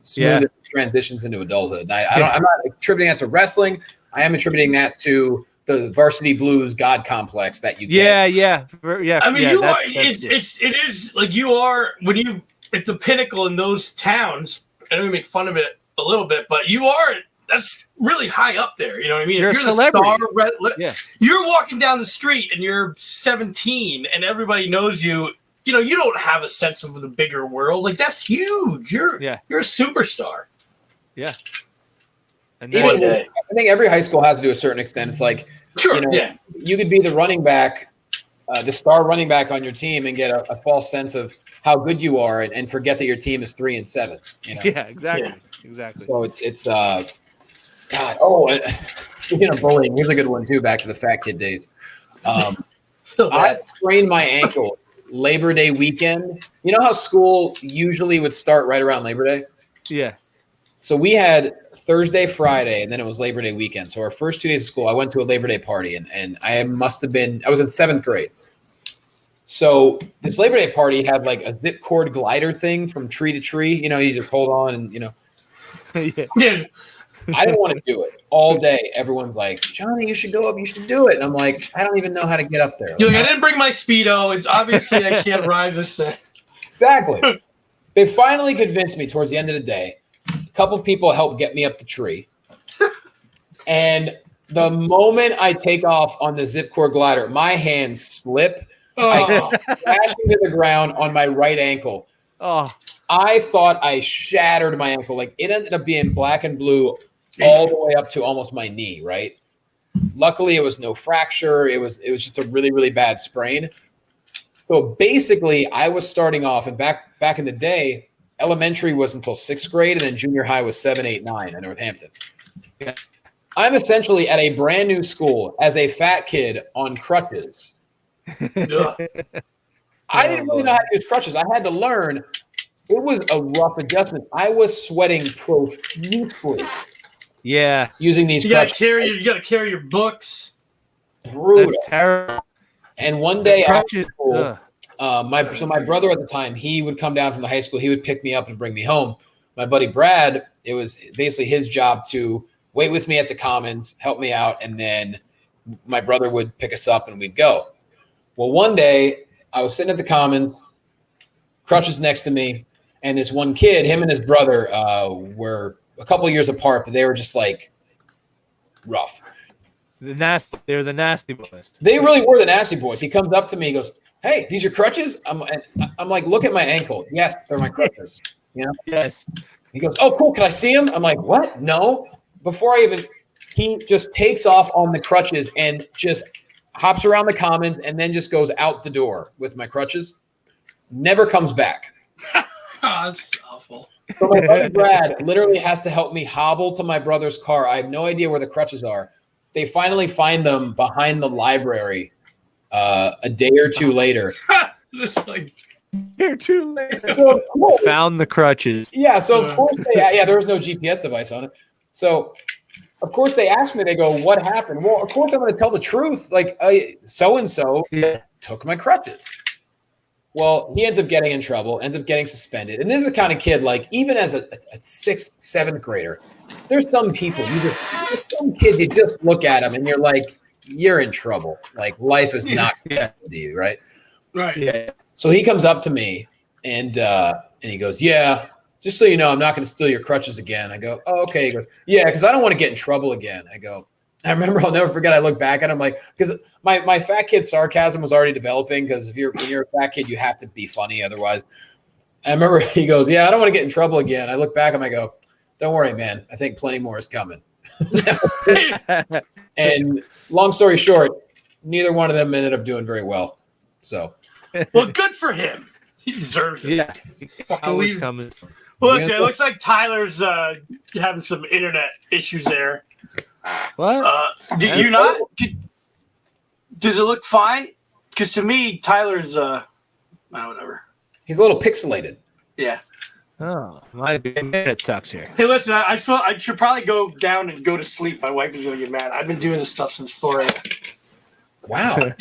Smooth transitions into adulthood. I'm not attributing that to wrestling. I am attributing that to the varsity blues god complex that you get.
Yeah.
I mean, it is like you are when you at the pinnacle in those towns. I know we make fun of it a little bit, but that's really high up there. You know what I mean?
You're
if you're
a celebrity.
The star, you're walking down the street and you're 17 and everybody knows you. You don't have a sense of the bigger world. Like that's huge. You're a superstar.
Yeah. And
I think every high school has to do a certain extent. It's like, you could be the running back, the star running back on your team and get a false sense of how good you are and forget that your team is 3-7.
Yeah, exactly. Yeah. Exactly.
So it's God. Oh, speaking of bullying, here's a good one too. Back to the fat kid days. I sprained my ankle Labor Day weekend. You know how school usually would start right around Labor Day?
Yeah.
So we had Thursday, Friday, and then it was Labor Day weekend. So our first 2 days of school, I went to a Labor Day party, and I was in 7th grade. So this Labor Day party had like a zip cord glider thing from tree to tree. You just hold on and,
Yeah.
I didn't want to do it all day. Everyone's like, Johnny, you should go up. You should do it. And I'm like, I don't even know how to get up there.
You're like, I didn't bring my Speedo. It's obviously I can't ride this thing.
Exactly. They finally convinced me towards the end of the day. A couple people helped get me up the tree. And the moment I take off on the zip cord glider, my hands slip. I crash into the ground on my right ankle.
Oh,
I thought I shattered my ankle. Like it ended up being black and blue all the way up to almost my knee, right? Luckily, it was no fracture. It was just a really, really bad sprain. So basically, I was starting off, and back in the day, elementary was until 6th grade, and then junior high was 7, 8, 9 at Northampton.
Yeah.
I'm essentially at a brand new school as a fat kid on crutches. I didn't really know how to use crutches. I had to learn. It was a rough adjustment. I was sweating profusely.
yeah.
Using these
You
crutches.
gotta carry your books.
Brutal.
That's terrible.
And one day after
Crutches,
school, my brother at the time, he would come down from the high school. He would pick me up and bring me home. My buddy Brad, it was basically his job to wait with me at the Commons, help me out, and then my brother would pick us up and we'd go. Well, one day I was sitting at the Commons, crutches next to me, and this one kid, him and his brother were a couple of years apart, but they were just like rough.
They're the nasty boys.
They really were the nasty boys. He comes up to me, he goes, "Hey, these are crutches?" I'm like, "Look at my ankle." "Yes, they're my crutches."
Yes.
He goes, "Oh, cool. Can I see them?" I'm like, "What? No." He just takes off on the crutches and just hops around the Commons and then just goes out the door with my crutches. Never comes back.
That's awful.
So my buddy Brad literally has to help me hobble to my brother's car. I have no idea where the crutches are. They finally find them behind the library a day or two later.
Just like
Here too late.
So cool.
Found the crutches.
Yeah, so of course there was no GPS device on it. So of course they asked me, they go, "What happened?" Well, of course I'm going to tell the truth. Like, so-and-so took my crutches. Well, he ends up getting in trouble, ends up getting suspended. And this is the kind of kid, like, even as a 6th, 7th grader, there's some people, some kids, you just look at them and you're like, you're in trouble. Like, life is not good to you, right?
right.
Yeah.
So he comes up to me and he goes, "Yeah, just so you know, I'm not going to steal your crutches again." I go, "Oh, okay." He goes, "Yeah, because I don't want to get in trouble again." I remember, I'll never forget, I look back at him like, because my fat kid sarcasm was already developing, because when you're a fat kid, you have to be funny. Otherwise, I remember he goes, "Yeah, I don't want to get in trouble again." I look back at him, I go, "Don't worry, man. I think plenty more is coming." And long story short, neither one of them ended up doing very well. So,
Well, good for him. He deserves it.
Yeah.
Believe-
Coming.
Well, listen, it looks like Tyler's having some internet issues there.
What?
Do you not? Does it look fine? Because to me, Tyler's whatever.
he's a little pixelated.
Yeah.
Oh, my internet sucks here.
Hey, listen, I should probably go down and go to sleep. My wife is going to get mad. I've been doing this stuff since 4 a.m.
Wow.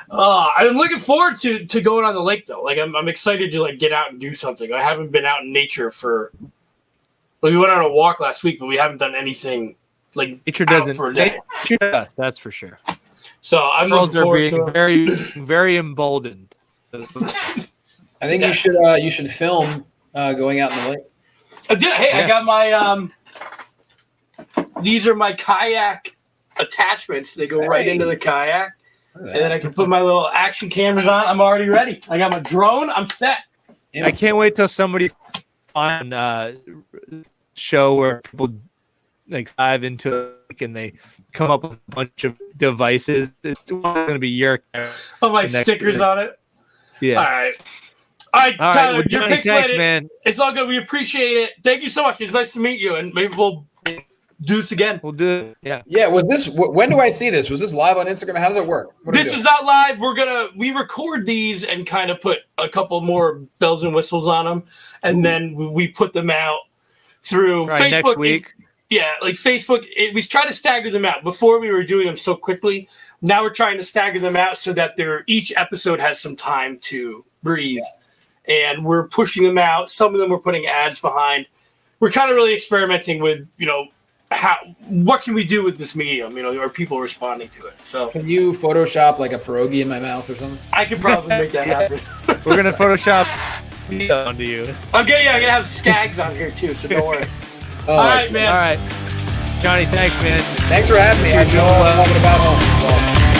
I'm looking forward to going on the lake, though. Like, I'm excited to, like, get out and do something. I haven't been out in nature for – like, we went on a walk last week, but we haven't done anything, like,
Nature
out
doesn't.
for a day.
Nature does, that's for sure.
So I'm
Girls
looking
are
forward
being
to it.
very, very emboldened.
I think you should film going out in the lake.
I did. Hey, I got my these are my kayak attachments. They go right into the kayak. And then I can put my little action cameras on. I'm already ready. I got my drone. I'm set.
Yeah.
I can't wait till somebody on show where people like dive into it and they come up with a bunch of devices. It's going to be your
Oh, my
next
stickers
thing.
on it.
Yeah.
All right,
All right,
Tyler,
well,
you're
Johnny, thanks,
pixelated.
man.
It's all good. We appreciate it. Thank you so much. It's nice to meet you, and maybe we'll do this again.
We'll do it. Yeah.
Yeah, was this? When do I see this? Was this live on Instagram? How does it work? What do we
This
do?
is not live. We record these and kind of put a couple more bells and whistles on them, and then we put them out through
Right,
Facebook.
next week.
Yeah, like Facebook, we try to stagger them out. Before we were doing them so quickly. Now we're trying to stagger them out so that each episode has some time to breathe. And we're pushing them out. Some of them we're putting ads behind. We're kind of really experimenting with, what can we do with this medium? Are people responding to it? So
Can you Photoshop like a pierogi in my mouth or something?
I could probably make that happen.
We're gonna Photoshop onto you.
I'm gonna have Skags on here too, so don't worry.
Oh,
All right, man.
All right, Johnny. Thanks, man.
Thanks for having me. I know I'm talking about home. So.